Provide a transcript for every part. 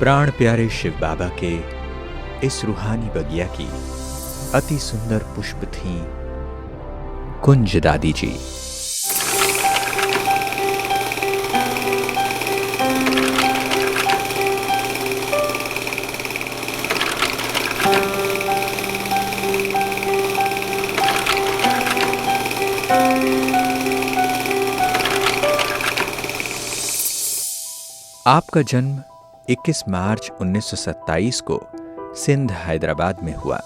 प्राण प्यारे शिव बाबा के इस रूहानी बगिया की अति सुंदर पुष्प थी कुंज दादी जी। आपका जन्म 21 मार्च 1927 को सिंध हैदराबाद में हुआ।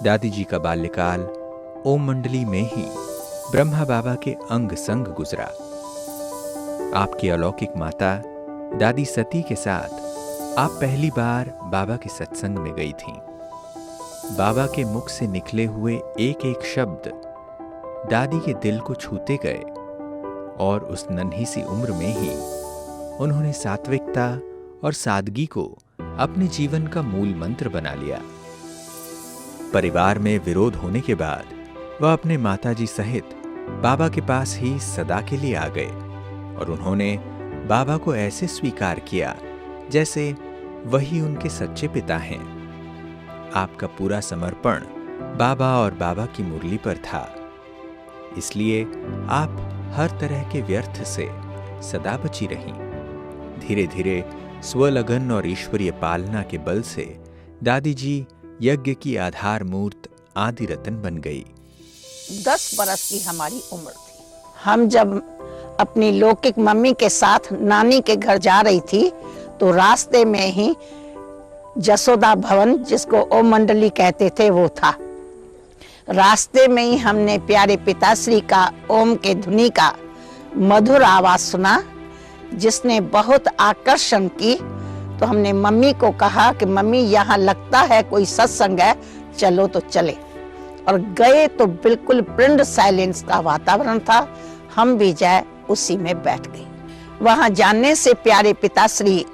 दादी जी का बाल्यकाल ओम मंडली में ही ब्रह्मा बाबा के अंग संग गुजरा। आपकी अलौकिक माता दादी सती के साथ आप पहली बार बाबा के सत्संग में गई थीं। बाबा के मुख से निकले हुए एक एक शब्द दादी के दिल को छूते गए और उस नन्ही सी उम्र में ही उन्होंने सात्विकता और सादगी को अपने जीवन का मूल मंत्र बना लिया। परिवार में विरोध होने के बाद वह अपने माताजी सहित बाबा के पास ही सदा के लिए आ गए और उन्होंने बाबा को ऐसे स्वीकार किया जैसे वही उनके सच्चे पिता हैं। आपका पूरा समर्पण बाबा और बाबा की मुरली पर था, इसलिए आप हर तरह के व्यर्थ से सदा बची रहीं। धीरे धीरे स्वलगन और ईश्वरीय पालना के बल से दादी जी यज्ञ की आधार मूर्त आदि रतन बन गई। 10 बरस की हमारी उम्र थी। हम जब अपनी लौकिक मम्मी के साथ नानी के घर जा रही थी तो रास्ते में ही जसोदा भवन, जिसको ओम मंडली कहते थे, वो था। रास्ते में ही हमने प्यारे पिताश्री का ओम के ध्वनि का मधुर आवाज सुना, जिसने बहुत आकर्षण की। तो हमने मम्मी को कहा कि मम्मी, यहाँ लगता है कोई सत्संग है, चलो तो चले। और गए तो बिल्कुल पिंड साइलेंस का वातावरण था। हम भी जाए उसी में बैठ गए। वहां जाने से प्यारे पिताश्री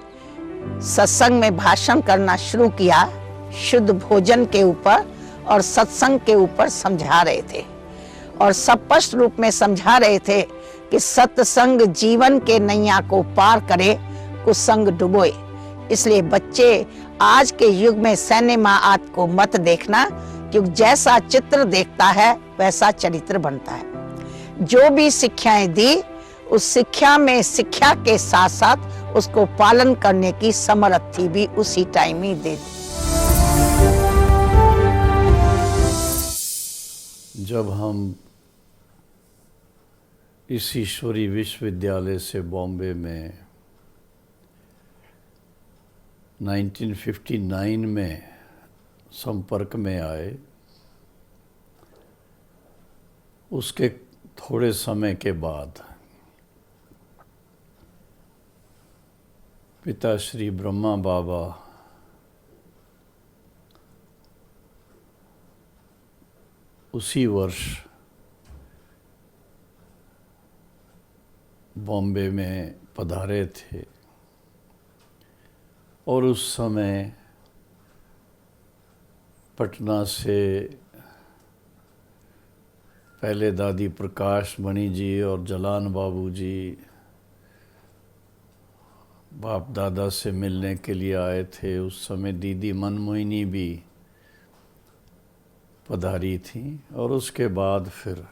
सत्संग में भाषण करना शुरू किया। शुद्ध भोजन के ऊपर और सत्संग के ऊपर समझा रहे थे और स्पष्ट रूप में समझा रहे थे कि सत्संग जीवन के नैया को पार करे, कुसंग डुबोए। इसलिए बच्चे, आज के युग में सिनेमा आदि को मत देखना, क्योंकि जैसा चित्र देखता है वैसा चरित्र बनता है। जो भी शिक्षाएं दी, उस शिक्षा में शिक्षा के साथ साथ उसको पालन करने की समर्थी भी उसी टाइम ही दे दी। जब हम इस ईश्वरी विश्वविद्यालय से बॉम्बे में 1959 में संपर्क में आए, उसके थोड़े समय के बाद पिता श्री ब्रह्मा बाबा उसी वर्ष बॉम्बे में पधारे थे और उस समय पटना से पहले दादी प्रकाश मणि जी और जलान बाबू जी बाप दादा से मिलने के लिए आए थे। उस समय दीदी मनमोहिनी भी पधारी थी और उसके बाद फिर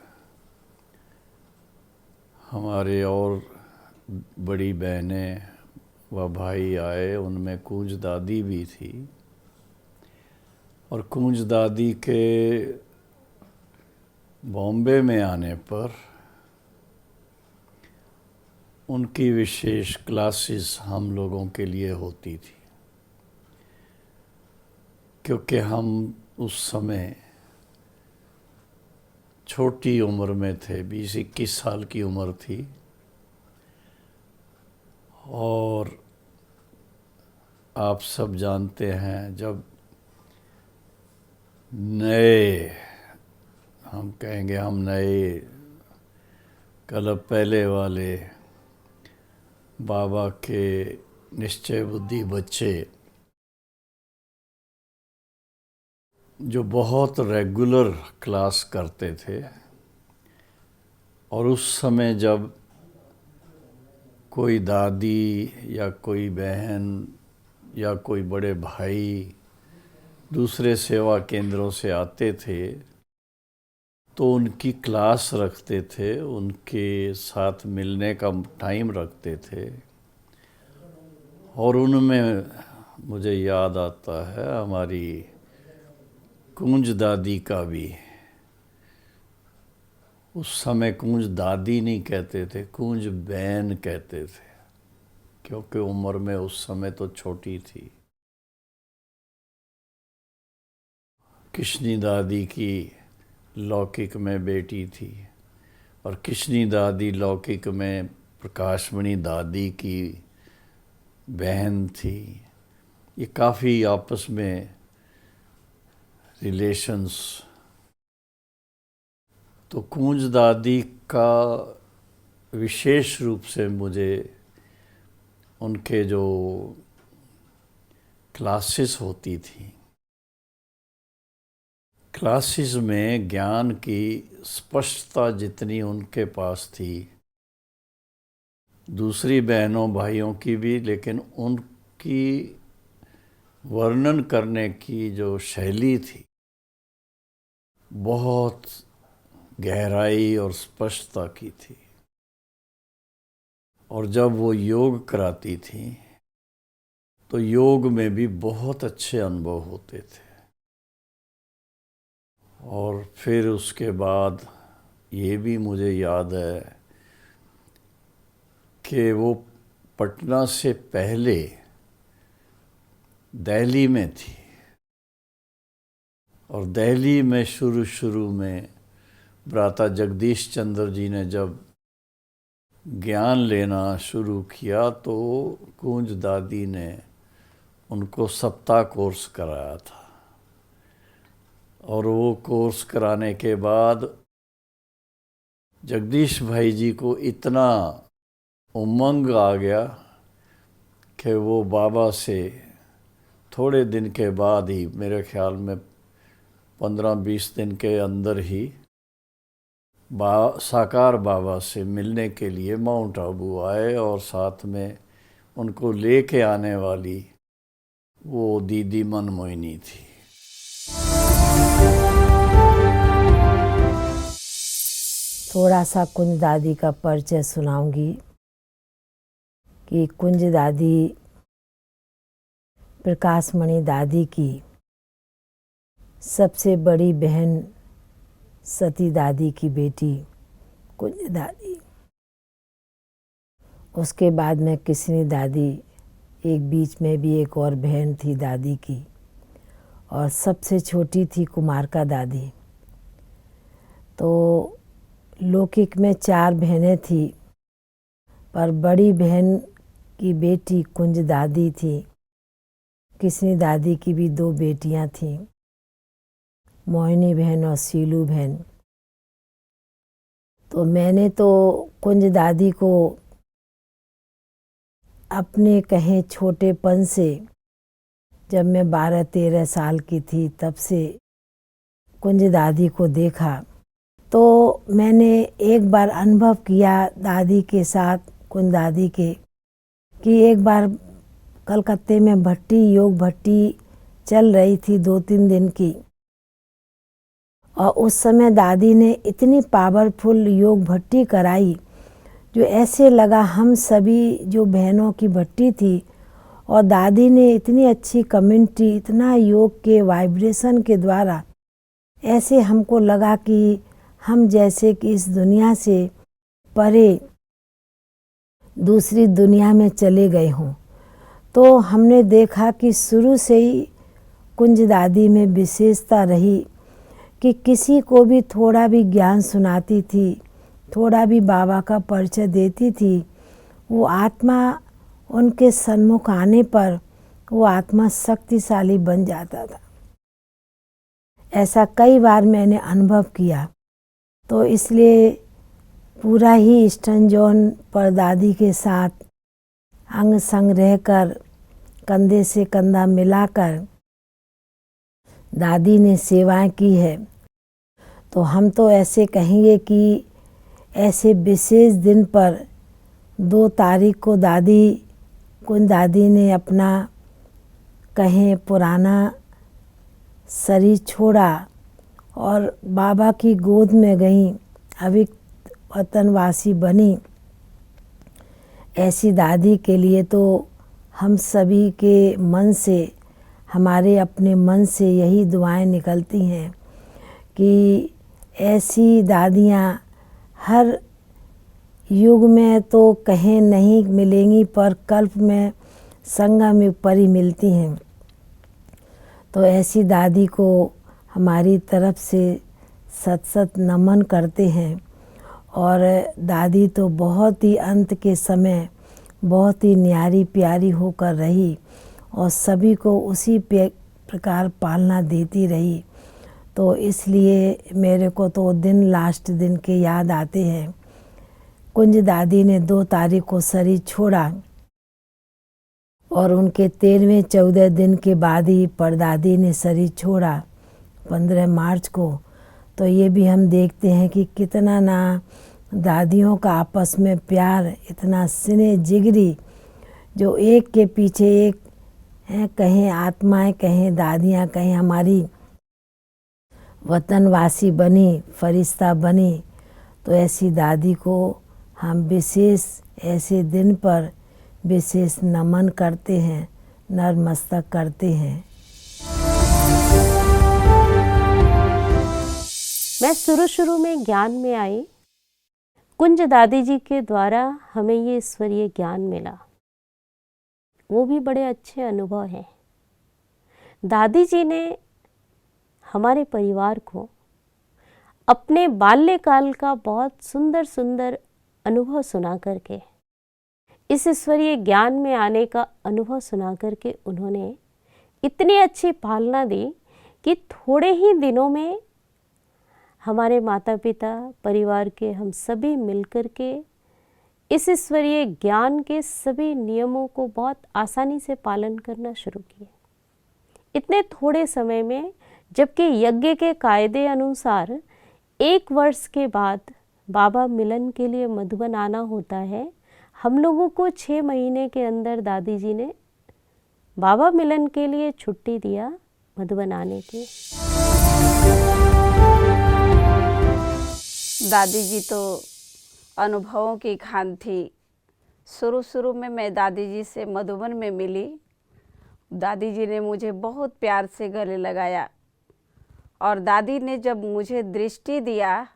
हमारे और बड़ी बहनें व भाई आए, उनमें कूंज दादी भी थी। और कूंज दादी के बॉम्बे में आने पर उनकी विशेष क्लासेस हम लोगों के लिए होती थी, क्योंकि हम उस समय छोटी उम्र में थे, 20-21 साल की उम्र थी। और आप सब जानते हैं, जब नए, हम कहेंगे हम नए कल पहले वाले बाबा के निश्चय बुद्धि बच्चे जो बहुत रेगुलर क्लास करते थे, और उस समय जब कोई दादी या कोई बहन या कोई बड़े भाई दूसरे सेवा केंद्रों से आते थे तो उनकी क्लास रखते थे, उनके साथ मिलने का टाइम रखते थे। और उनमें मुझे याद आता है हमारी कूंज दादी का भी। उस समय कूंज दादी नहीं कहते थे, कूंज बहन कहते थे, क्योंकि उम्र में उस समय तो छोटी थी। किशनी दादी की लौकिक में बेटी थी और किशनी दादी लौकिक में प्रकाशमणि दादी की बहन थी। ये काफ़ी आपस में रिलेशंस। तो कूंज दादी का विशेष रूप से मुझे उनके जो क्लासेस होती थी, क्लासेस में ज्ञान की स्पष्टता जितनी उनके पास थी, दूसरी बहनों भाइयों की भी, लेकिन उनकी वर्णन करने की जो शैली थी बहुत गहराई और स्पष्टता की थी। और जब वो योग कराती थी तो योग में भी बहुत अच्छे अनुभव होते थे। और फिर उसके बाद ये भी मुझे याद है कि वो पटना से पहले दिल्ली में थी और दिल्ली में शुरू में भ्राता जगदीश चंद्र जी ने जब ज्ञान लेना शुरू किया तो कूंज दादी ने उनको सप्ताह कोर्स कराया था। और वो कोर्स कराने के बाद जगदीश भाई जी को इतना उमंग आ गया कि वो बाबा से थोड़े दिन के बाद ही, मेरे ख्याल में 15-20 दिन के अंदर ही, साकार बाबा से मिलने के लिए माउंट आबू आए। और साथ में उनको लेके आने वाली वो दीदी मनमोहिनी थी। थोड़ा सा कुंज दादी का परिचय सुनाऊंगी कि कुंज दादी प्रकाशमणि दादी की सबसे बड़ी बहन सती दादी की बेटी कुंज दादी। उसके बाद में किशनी दादी, एक बीच में भी एक और बहन थी दादी की, और सबसे छोटी थी कुमारका दादी। तो लौकिक में 4 बहनें थी, पर बड़ी बहन की बेटी कुंज दादी थी। किशनी दादी की भी 2 बेटियां थीं, मोहिनी बहन और सीलू बहन। तो मैंने तो कुंज दादी को अपने कहें छोटेपन से, जब मैं 12-13 साल की थी तब से कुंज दादी को देखा। तो मैंने एक बार अनुभव किया दादी के साथ, कुंज दादी के, कि एक बार कलकत्ते में भट्टी, योग भट्टी चल रही थी 2-3 दिन की। और उस समय दादी ने इतनी पावरफुल योग भट्टी कराई जो ऐसे लगा हम सभी जो बहनों की भट्टी थी। और दादी ने इतनी अच्छी कमेंट्री, इतना योग के वाइब्रेशन के द्वारा ऐसे हमको लगा कि हम जैसे कि इस दुनिया से परे दूसरी दुनिया में चले गए हों। तो हमने देखा कि शुरू से ही कुंज दादी में विशेषता रही कि किसी को भी थोड़ा भी ज्ञान सुनाती थी, थोड़ा भी बाबा का परिचय देती थी, वो आत्मा उनके सन्मुख आने पर वो आत्मा शक्तिशाली बन जाता था। ऐसा कई बार मैंने अनुभव किया। तो इसलिए पूरा ही ईस्टर्न जोन पर दादी के साथ अंग संग रहकर, कंधे से कंधा मिलाकर दादी ने सेवाएं की है। तो हम तो ऐसे कहेंगे कि ऐसे विशेष दिन पर 2 तारीख को कुंज दादी ने अपना कहें पुराना शरीर छोड़ा और बाबा की गोद में गई, अभी वतनवासी बनी। ऐसी दादी के लिए तो हम सभी के मन से, हमारे अपने मन से यही दुआएं निकलती हैं कि ऐसी दादियाँ हर युग में तो कहीं नहीं मिलेंगी, पर कल्प में संगम युग पर ही मिलती हैं। तो ऐसी दादी को हमारी तरफ से सत सत नमन करते हैं। और दादी तो बहुत ही अंत के समय बहुत ही न्यारी प्यारी होकर रही और सभी को उसी प्रकार पालना देती रही। तो इसलिए मेरे को तो दिन लास्ट दिन के याद आते हैं। कुंज दादी ने 2 तारीख को शरीर छोड़ा और उनके 13वें 14 दिन के बाद ही परदादी ने शरीर छोड़ा 15 मार्च को। तो ये भी हम देखते हैं कि कितना ना दादियों का आपस में प्यार, इतना सिने जिगरी, जो एक के पीछे एक हैं, कहीं आत्माएं, कहीं दादियाँ, कहीं हमारी वतनवासी बनी, फरिश्ता बनी। तो ऐसी दादी को हम विशेष ऐसे दिन पर विशेष नमन करते हैं, नतमस्तक करते हैं। मैं शुरू में ज्ञान में आई, कुंज दादी जी के द्वारा हमें ये ईश्वरीय ज्ञान मिला, वो भी बड़े अच्छे अनुभव हैं। दादी जी ने हमारे परिवार को अपने बाल्यकाल का बहुत सुंदर सुंदर अनुभव सुना करके, इस ईश्वरीय ज्ञान में आने का अनुभव सुना करके उन्होंने इतनी अच्छी पालना दी कि थोड़े ही दिनों में हमारे माता पिता, परिवार के हम सभी मिलकर के इस ईश्वरीय ज्ञान के सभी नियमों को बहुत आसानी से पालन करना शुरू किए। इतने थोड़े समय में, जबकि यज्ञ के कायदे अनुसार 1 वर्ष के बाद बाबा मिलन के लिए मधुबन आना होता है, हम लोगों को 6 महीने के अंदर दादी जी ने बाबा मिलन के लिए छुट्टी दिया मधुबन आने की। दादी जी तो अनुभवों की खान थी। शुरू में मैं दादी जी से मधुबन में मिली। दादी जी ने मुझे बहुत प्यार से गले लगाया और दादी ने जब मुझे दृष्टि दिया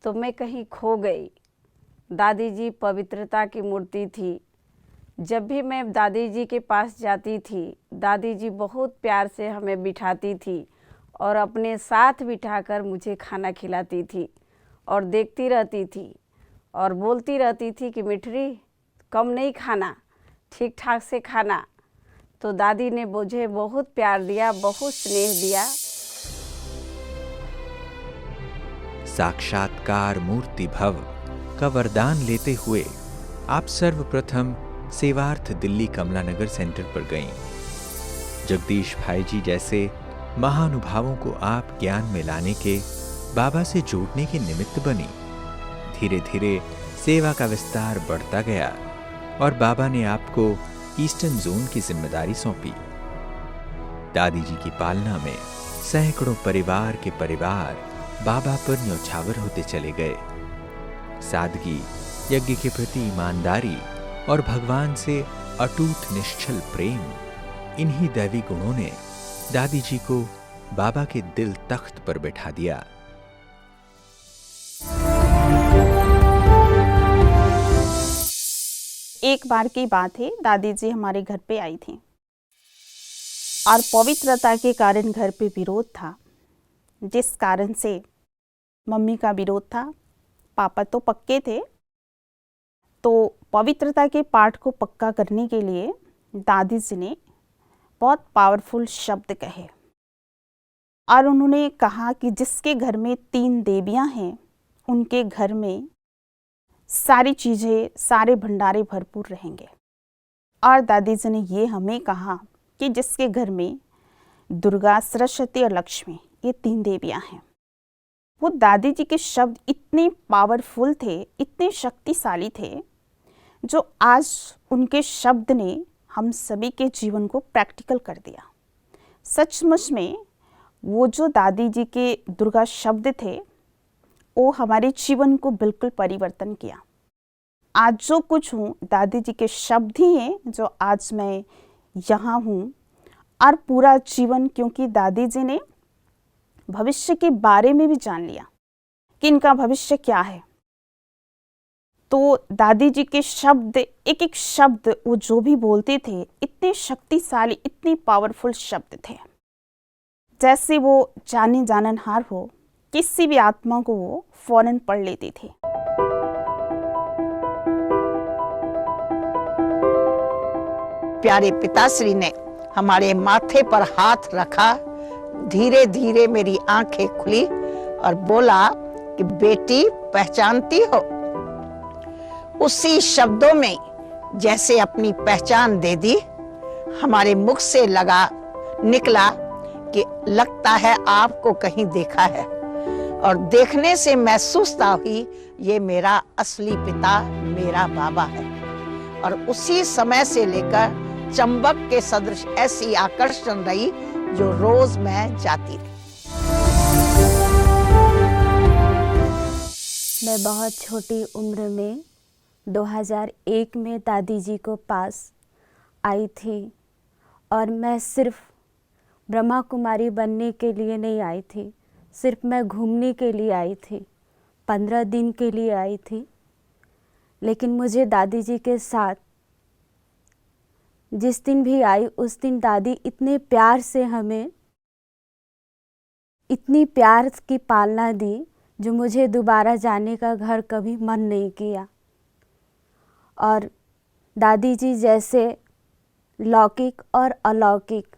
तो मैं कहीं खो गई। दादी जी पवित्रता की मूर्ति थी। जब भी मैं दादी जी के पास जाती थी, दादी जी बहुत प्यार से हमें बिठाती थी और अपने साथ बिठाकर मुझे खाना खिलाती थी और देखती रहती थी और बोलती रहती थी कि मिठरी कम नहीं खाना, ठीक ठाक से खाना। तो दादी ने मुझे बहुत प्यार दिया, बहुत स्नेह दिया। साक्षात्कार मूर्ति भव का वरदान लेते हुए आप सर्वप्रथम सेवार्थ दिल्ली कमला नगर सेंटर पर गईं। जगदीश भाई जी जैसे महानुभावों को आप ज्ञान में लाने के, बाबा से जोड़ने के निमित्त बनी। धीरे धीरे सेवा का विस्तार बढ़ता गया और बाबा ने आपको ईस्टर्न जोन की जिम्मेदारी सौंपी। दादी जी की पालना में सैकड़ों परिवार के परिवार बाबा पर न्यौछावर होते चले गए। सादगी, यज्ञ के प्रति ईमानदारी और भगवान से अटूट निश्चल प्रेम, इन्हीं दैवी गुणों ने दादी जी को बाबा के दिल तख्त पर बैठा दिया। एक बार की बात है, दादी जी हमारे घर पे आई थी और पवित्रता के कारण घर पे विरोध था, जिस कारण से मम्मी का विरोध था। पापा तो पक्के थे, तो पवित्रता के पाठ को पक्का करने के लिए दादी जी ने बहुत पावरफुल शब्द कहे और उन्होंने कहा कि जिसके घर में 3 देवियां हैं, उनके घर में सारी चीज़ें, सारे भंडारे भरपूर रहेंगे। और दादी जी ने ये हमें कहा कि जिसके घर में दुर्गा, सरस्वती और लक्ष्मी, ये 3 देवियां हैं। वो दादी जी के शब्द इतने पावरफुल थे, इतने शक्तिशाली थे, जो आज उनके शब्द ने हम सभी के जीवन को प्रैक्टिकल कर दिया। सचमुच में वो जो दादी जी के दुर्गा शब्द थे वो हमारे जीवन को बिल्कुल परिवर्तन किया। आज जो कुछ हूँ दादी जी के शब्द ही हैं जो आज मैं यहाँ हूँ, और पूरा जीवन, क्योंकि दादी जी ने भविष्य के बारे में भी जान लिया कि इनका भविष्य क्या है। तो दादी जी के शब्द, एक एक शब्द वो जो भी बोलते थे इतने शक्तिशाली, इतने पावरफुल शब्द थे, जैसे वो जाने जाननहार हो, किसी भी आत्मा को वो फौरन पढ़ लेते थे। प्यारे पिताश्री ने हमारे माथे पर हाथ रखा, धीरे धीरे मेरी आंखें खुली और बोला कि बेटी पहचानती हो। उसी शब्दों में जैसे अपनी पहचान दे दी, हमारे मुख से निकला कि लगता है आपको कहीं देखा है, और देखने से महसूस हुई ये मेरा असली पिता, मेरा बाबा है। और उसी समय से लेकर चंबक के सदृश ऐसी आकर्षण रही जो रोज मैं जाती रही। मैं बहुत छोटी उम्र में 2001 में दादी जी को पास आई थी, और मैं सिर्फ ब्रह्मा कुमारी बनने के लिए नहीं आई थी, सिर्फ मैं घूमने के लिए आई थी, 15 दिन के लिए आई थी। लेकिन मुझे दादी जी के साथ जिस दिन भी आई उस दिन दादी इतने प्यार से हमें इतनी प्यार की पालना दी जो मुझे दोबारा जाने का घर कभी मन नहीं किया। और दादी जी जैसे लौकिक और अलौकिक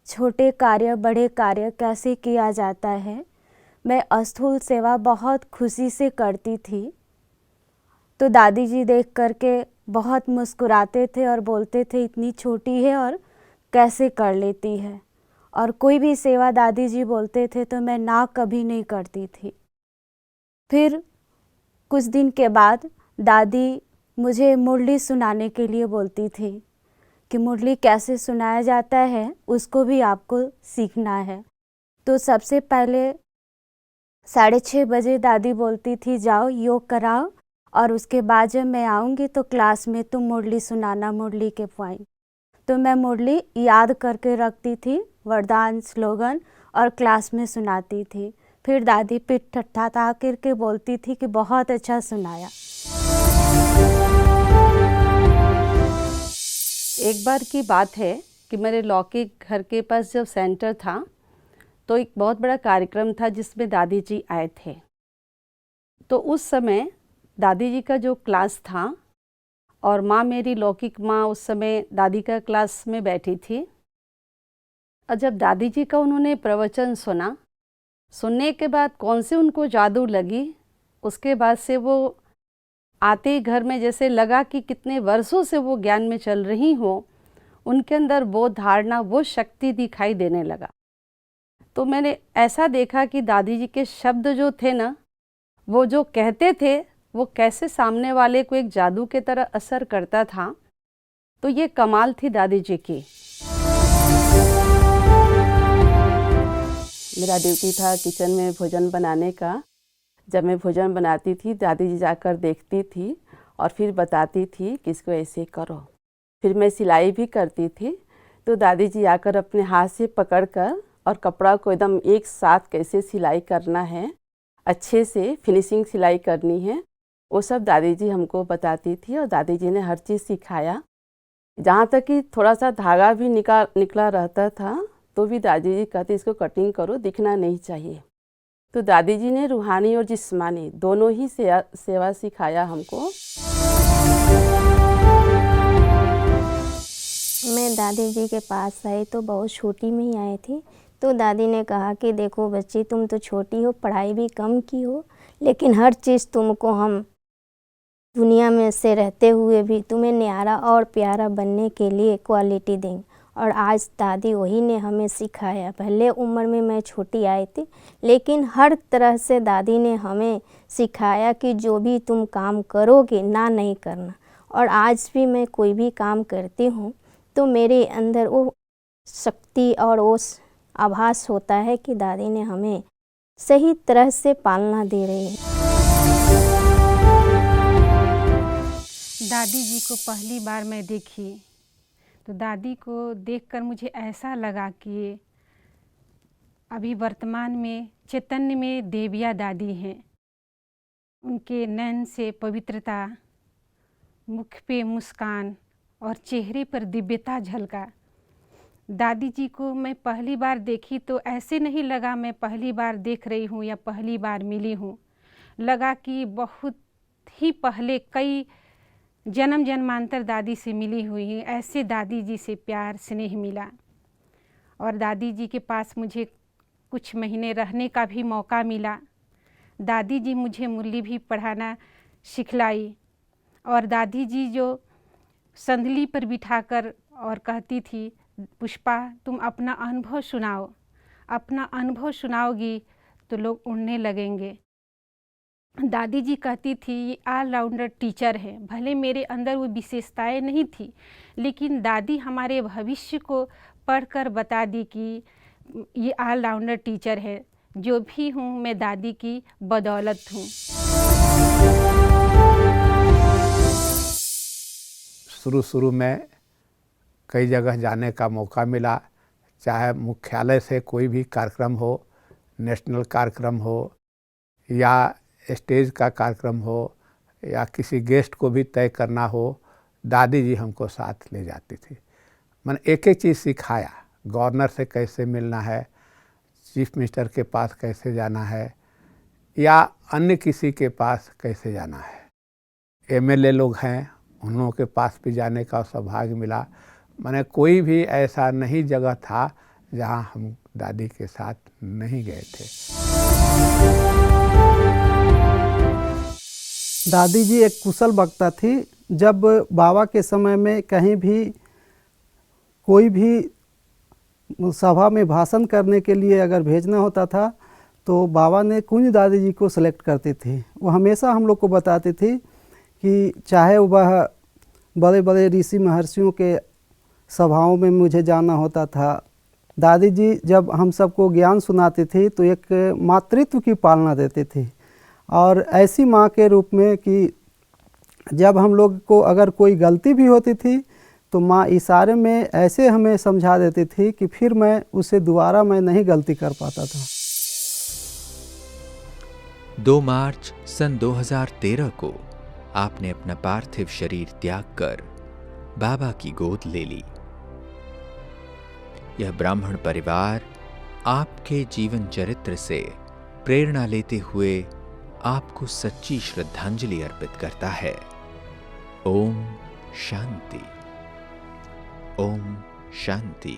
छोटे कार्य बड़े कार्य कैसे किया जाता है, मैं अस्थूल सेवा बहुत खुशी से करती थी। तो दादी जी देख करके बहुत मुस्कुराते थे और बोलते थे इतनी छोटी है और कैसे कर लेती है। और कोई भी सेवा दादी जी बोलते थे तो मैं ना कभी नहीं करती थी। फिर कुछ दिन के बाद दादी मुझे मुरली सुनाने के लिए बोलती थी कि मुरली कैसे सुनाया जाता है उसको भी आपको सीखना है। तो सबसे पहले 6:30 बजे दादी बोलती थी जाओ योग कराओ, और उसके बाद जब मैं आऊँगी तो क्लास में तुम मुरली सुनाना, मुरली के पॉइंट। तो मैं मुरली याद करके रखती थी, वरदान स्लोगन, और क्लास में सुनाती थी। फिर दादी पीठ ठट्ठा करके बोलती थी कि बहुत अच्छा सुनाया। एक बार की बात है कि मेरे लौकिक घर के पास जब सेंटर था तो एक बहुत बड़ा कार्यक्रम था जिसमें दादी जी आए थे। तो उस समय दादी जी का जो क्लास था और माँ मेरी लौकिक माँ उस समय दादी का क्लास में बैठी थी। और जब दादी जी का उन्होंने प्रवचन सुना, सुनने के बाद कौन से उनको जादू लगी, उसके बाद से वो आते ही घर में जैसे लगा कि कितने वर्षों से वो ज्ञान में चल रही हो, उनके अंदर वो धारणा, वो शक्ति दिखाई देने लगा। तो मैंने ऐसा देखा कि दादी जी के शब्द जो थे ना, वो जो कहते थे वो कैसे सामने वाले को एक जादू के तरह असर करता था। तो ये कमाल थी दादी जी की। मेरा ड्यूटी था किचन में भोजन बनाने का। जब मैं भोजन बनाती थी दादी जी जाकर देखती थी और फिर बताती थी कि इसको ऐसे करो। फिर मैं सिलाई भी करती थी तो दादी जी आकर अपने हाथ से पकड़कर और कपड़ा को एकदम एक साथ कैसे सिलाई करना है, अच्छे से फिनिशिंग सिलाई करनी है, वो सब दादी जी हमको बताती थी। और दादी जी ने हर चीज़ सिखाया, जहाँ तक कि थोड़ा सा धागा भी निकला रहता था तो भी दादी जी कहती इसको कटिंग करो, दिखना नहीं चाहिए। तो दादी जी ने रूहानी और जिस्मानी दोनों ही सेवा सिखाया हमको। मैं दादी जी के पास आई तो बहुत छोटी में ही आई थी। तो दादी ने कहा कि देखो बच्ची, तुम तो छोटी हो, पढ़ाई भी कम की हो, लेकिन हर चीज़ तुमको हम दुनिया में से रहते हुए भी तुम्हें न्यारा और प्यारा बनने के लिए क्वालिटी देंगे। और आज दादी वही ने हमें सिखाया। पहले उम्र में मैं छोटी आई थी, लेकिन हर तरह से दादी ने हमें सिखाया कि जो भी तुम काम करोगे ना नहीं करना। और आज भी मैं कोई भी काम करती हूँ तो मेरे अंदर वो शक्ति और वो आभास होता है कि दादी ने हमें सही तरह से पालना दे रही है। दादी जी को पहली बार मैं देखी तो दादी को देखकर मुझे ऐसा लगा कि अभी वर्तमान में चैतन्य में देविया दादी हैं। उनके नैन से पवित्रता, मुख पे मुस्कान और चेहरे पर दिव्यता झलका। दादी जी को मैं पहली बार देखी तो ऐसे नहीं लगा मैं पहली बार देख रही हूँ या पहली बार मिली हूँ। लगा कि बहुत ही पहले कई जन्म जन्मांतर दादी से मिली हुई हैं। ऐसे दादी जी से प्यार स्नेह मिला और दादी जी के पास मुझे कुछ महीने रहने का भी मौका मिला। दादी जी मुझे मुरली भी पढ़ाना सिखलाई और दादी जी जो संदली पर बिठाकर और कहती थी, पुष्पा तुम अपना अनुभव सुनाओ, अपना अनुभव सुनाओगी तो लोग उड़ने लगेंगे। दादी जी कहती थी ये ऑलराउंडर टीचर है। भले मेरे अंदर वो विशेषताएं नहीं थी, लेकिन दादी हमारे भविष्य को पढ़कर बता दी कि ये ऑलराउंडर टीचर है। जो भी हूँ मैं दादी की बदौलत हूँ। शुरू में कई जगह जाने का मौका मिला, चाहे मुख्यालय से कोई भी कार्यक्रम हो, नेशनल कार्यक्रम हो या स्टेज का कार्यक्रम हो या किसी गेस्ट को भी तय करना हो, दादी जी हमको साथ ले जाती थी। मैंने एक एक चीज़ सिखाया, गवर्नर से कैसे मिलना है, चीफ मिनिस्टर के पास कैसे जाना है या अन्य किसी के पास कैसे जाना है। एमएलए लोग हैं, उन लोगों के पास भी जाने का सौभाग्य मिला। मैंने कोई भी ऐसा नहीं जगह था जहां हम दादी के साथ नहीं गए थे। दादी जी एक कुशल वक्ता थी। जब बाबा के समय में कहीं भी कोई भी सभा में भाषण करने के लिए अगर भेजना होता था तो बाबा ने कुंज दादी जी को सेलेक्ट करती थी। वो हमेशा हम लोग को बताती थी कि चाहे वह बड़े बड़े ऋषि महर्षियों के सभाओं में मुझे जाना होता था, दादी जी जब हम सबको ज्ञान सुनाती थी तो एक मातृत्व की पालना देती थी और ऐसी माँ के रूप में कि जब हम लोग को अगर कोई गलती भी होती थी तो माँ इशारे में ऐसे हमें समझा देती थी कि फिर मैं उसे दोबारा मैं नहीं गलती कर पाता था। 2 मार्च सन 2013 को आपने अपना पार्थिव शरीर त्याग कर बाबा की गोद ले ली। यह ब्राह्मण परिवार आपके जीवन चरित्र से प्रेरणा लेते हुए आपको सच्ची श्रद्धांजलि अर्पित करता है। ओम शांति। ओम शांति।